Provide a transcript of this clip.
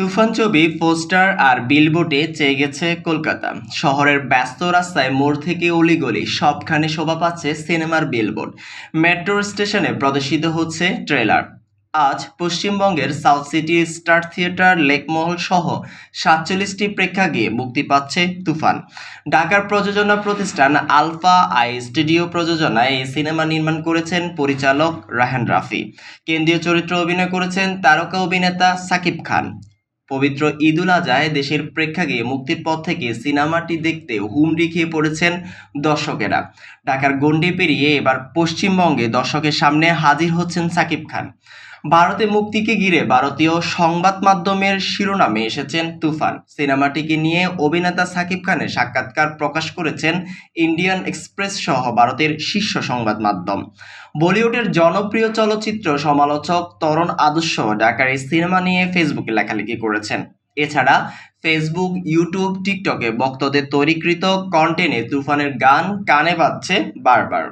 তুফান ছবি পোস্টার আর বিলবোর্ডে চেয়ে গেছে কলকাতা। শহরের ব্যস্ত রাস্তায় মোড় থেকে অলিগলি সবখানে শোভা পাচ্ছে সিনেমার বিলবোর্ড। মেট্রো স্টেশনে প্রদর্শিত হচ্ছে ট্রেলার। আজ পশ্চিমবঙ্গের সাউথ সিটি স্টার থিয়েটার লেকমহল সহ 47টি প্রেক্ষাগৃহে মুক্তি পাচ্ছে তুফান। ঢাকার প্রযোজনা প্রতিষ্ঠান আলফা আই স্টুডিও প্রযোজনায় এই সিনেমা নির্মাণ করেছেন পরিচালক রায়হান রাফি। কেন্দ্রীয় চরিত্রে অভিনয় করেছেন তারকা অভিনেতা সাকিব খান। পবিত্র ঈদুল আজহায় দেশের প্রেক্ষাগৃহে মুক্তির পর থেকে সিনেমাটি দেখতে হুমড়ি খেয়ে পড়েছেন দর্শকেরা। ঢাকার গণ্ডি পেরিয়ে এবার পশ্চিমবঙ্গে দর্শকের সামনে হাজির হচ্ছেন সাকিব খান। ভারতে মুক্তিকে ঘিরে ভারতীয় সংবাদ মাধ্যমের শিরোনামে এসেছেন তুফান। সিনেমাটিকে নিয়ে অভিনেতা সাকিব খানের সাক্ষাৎকার প্রকাশ করেছেন ইন্ডিয়ান এক্সপ্রেস সহ ভারতের শীর্ষ সংবাদ মাধ্যম। বলিউডের জনপ্রিয় চলচ্চিত্র সমালোচক তরণ আদর্শ ঢাকার এই সিনেমা নিয়ে ফেসবুকে লেখালেখি করেছেন। এছাড়া ফেসবুক, ইউটিউব, টিকটকে ভক্তদের তৈরিকৃত কন্টেন্টে তুফানের গান কানে বাজছে বারবার।